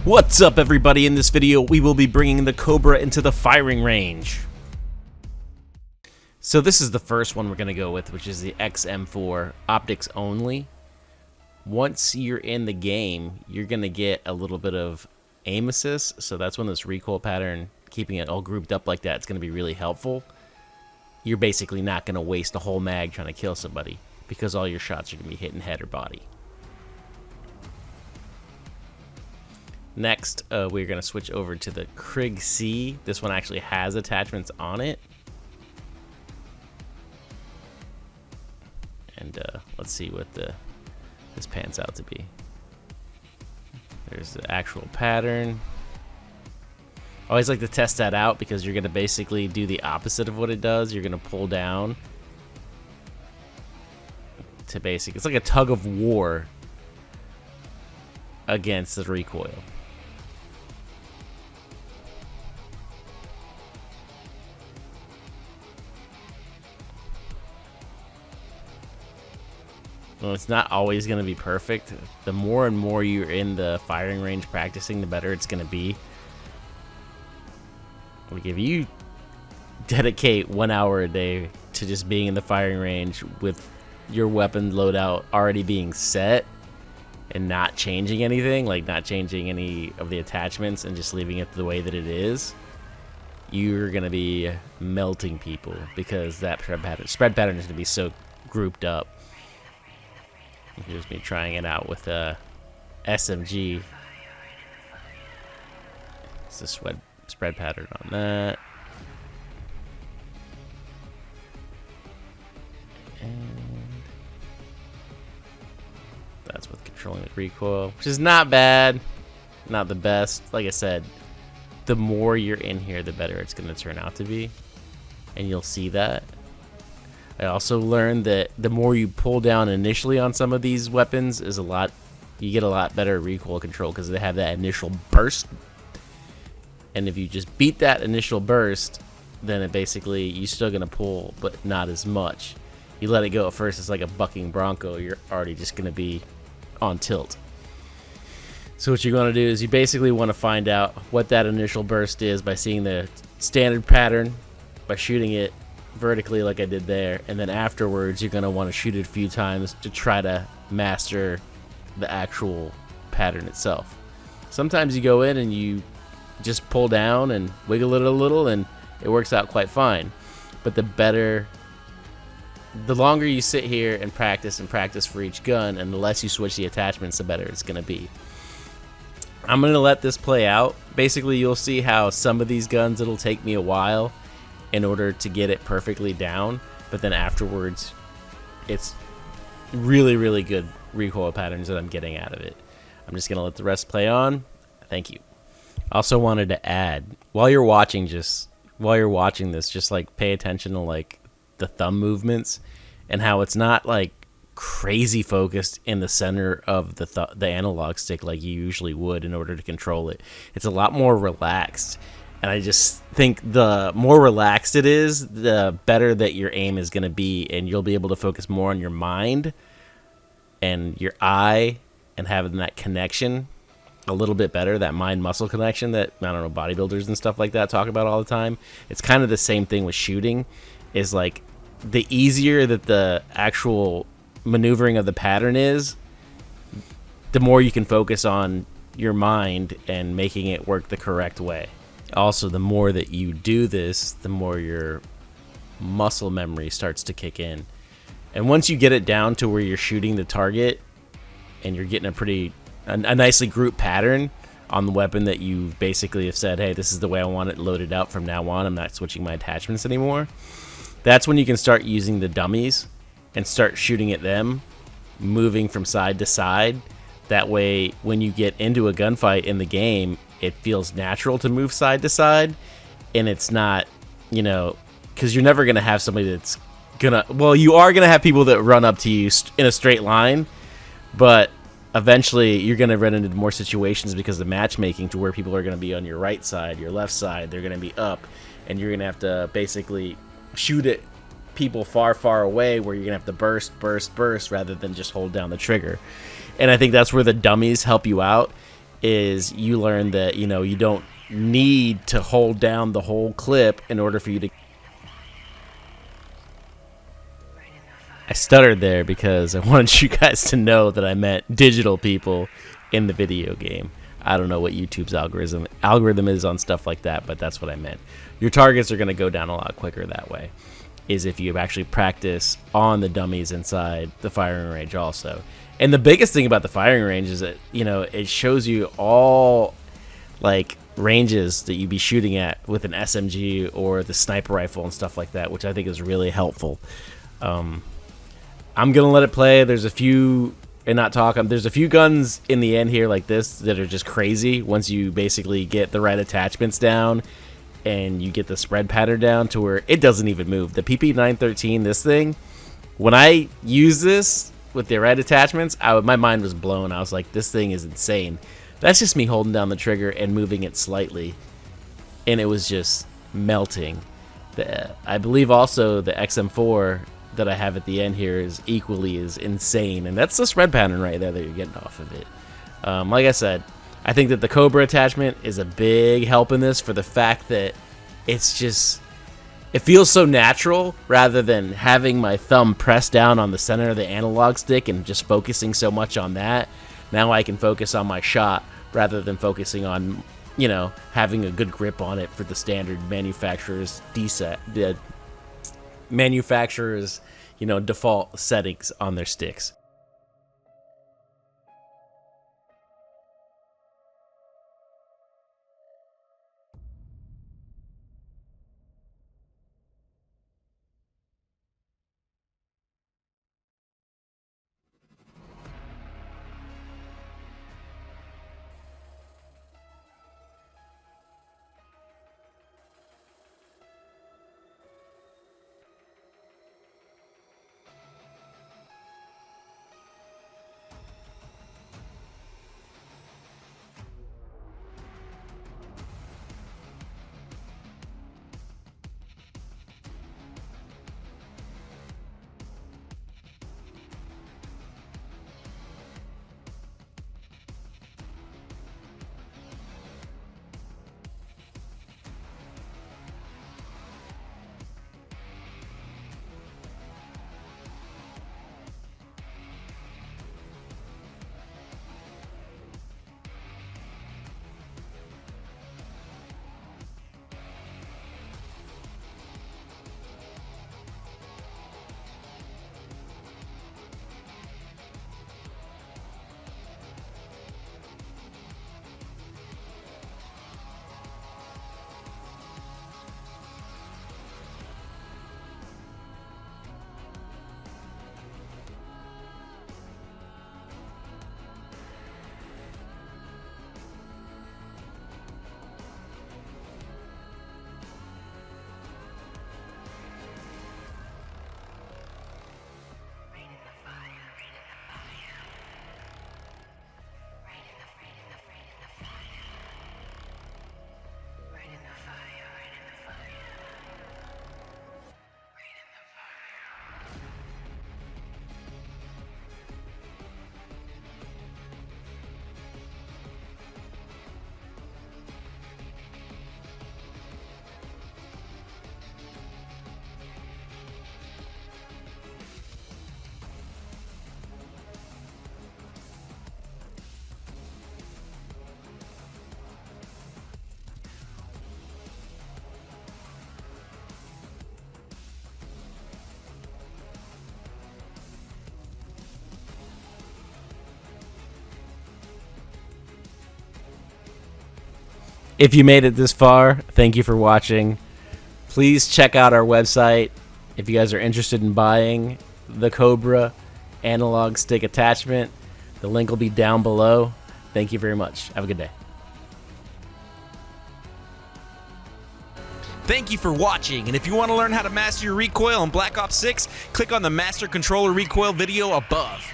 What's up, everybody? In this video, we will be bringing the Cobra into the firing range. So this is the first one we're going to go with, which is the XM4 optics only. Once you're in the game, you're going to get a little bit of aim assist, so that's when this recoil pattern, keeping it all grouped up like that, is going to be really helpful. You're basically not going to waste a whole mag trying to kill somebody, because all your shots are going to be hitting head or body. Next, we're going to switch over to the Krig C. This one actually has attachments on it. And let's see what this pans out to be. There's the actual pattern. I always like to test that out because you're going to basically do the opposite of what it does. You're going to pull down to basic. It's like a tug of war against the recoil. Well, it's not always going to be perfect. The more and more you're in the firing range practicing, the better it's going to be. Like if you dedicate 1 hour a day to just being in the firing range with your weapon loadout already being set and not changing anything, like not changing any of the attachments and just leaving it the way that it is, you're going to be melting people because that spread pattern is going to be so grouped up. Here's me trying it out with a SMG. It's a spread pattern on that. And that's with controlling the recoil, which is not bad. Not the best. Like I said, the more you're in here, the better it's going to turn out to be. And you'll see that. I also learned that the more you pull down initially on some of these weapons is you get a lot better recoil control because they have that initial burst. And if you just beat that initial burst, then it basically, you're still going to pull, but not as much. You let it go at first, it's like a bucking bronco. You're already just going to be on tilt. So what you're going to do is you basically want to find out what that initial burst is by seeing the standard pattern, by shooting it vertically like I did there, and then afterwards you're going to want to shoot it a few times to try to master the actual pattern itself. Sometimes you go in and you just pull down and wiggle it a little and it works out quite fine, but the longer you sit here and practice for each gun and the less you switch the attachments, the better it's going to be. I'm going to let this play out. Basically, you'll see how some of these guns it'll take me a while in order to get it perfectly down, but then afterwards it's really, really good recoil patterns that I'm getting out of it. I'm just gonna let the rest play on. Thank you. Also wanted to add, while you're watching this, just like pay attention to like the thumb movements and how it's not like crazy focused in the center of the analog stick like you usually would in order to control it. It's a lot more relaxed. And I just think the more relaxed it is, the better that your aim is going to be, and you'll be able to focus more on your mind and your eye and having that connection a little bit better, that mind-muscle connection that, I don't know, bodybuilders and stuff like that talk about all the time. It's kind of the same thing with shooting, is like the easier that the actual maneuvering of the pattern is, the more you can focus on your mind and making it work the correct way. Also, the more that you do this, the more your muscle memory starts to kick in. And once you get it down to where you're shooting the target and you're getting a nicely grouped pattern on the weapon that you basically have said, hey, this is the way I want it loaded out from now on, I'm not switching my attachments anymore, that's when you can start using the dummies and start shooting at them, moving from side to side. That way, when you get into a gunfight in the game, it feels natural to move side to side, and it's not, because you're never going to have somebody that's you are going to have people that run up to you in a straight line, but eventually you're going to run into more situations because of matchmaking to where people are going to be on your right side, your left side, they're going to be up, and you're going to have to basically shoot at people far, far away where you're going to have to burst rather than just hold down the trigger. And I think that's where the dummies help you out. is you learn that, you know, you don't need to hold down the whole clip in order for you to... I stuttered there because I wanted you guys to know that I meant digital people in the video game. I don't know what YouTube's algorithm is on stuff like that, but that's what I meant. Your targets are going to go down a lot quicker that way, is if you actually practice on the dummies inside the firing range also. And the biggest thing about the firing range is that, you know, it shows you all, like, ranges that you'd be shooting at with an SMG or the sniper rifle and stuff like that, which I think is really helpful. I'm gonna let it play. There's a few, and not talk, there's a few guns in the end here like this that are just crazy once you basically get the right attachments down and you get the spread pattern down to where it doesn't even move. The PP913, this thing, when I use this with the right attachments, my mind was blown. I was like, this thing is insane. That's just me holding down the trigger and moving it slightly, and it was just melting. I believe also the XM4 that I have at the end here is equally as insane, and that's the spread pattern right there that you're getting off of it. Like I said, I think that the Cobra attachment is a big help in this for the fact that it's just, it feels so natural rather than having my thumb pressed down on the center of the analog stick and just focusing so much on that. Now I can focus on my shot rather than focusing on, you know, having a good grip on it for the standard manufacturer's you know, default settings on their sticks. If you made it this far, thank you for watching. Please check out our website if you guys are interested in buying the Cobra analog stick attachment. The link will be down below. Thank you very much. Have a good day. Thank you for watching, and if you want to learn how to master your recoil on Black Ops 6, click on the Master Controller Recoil video above.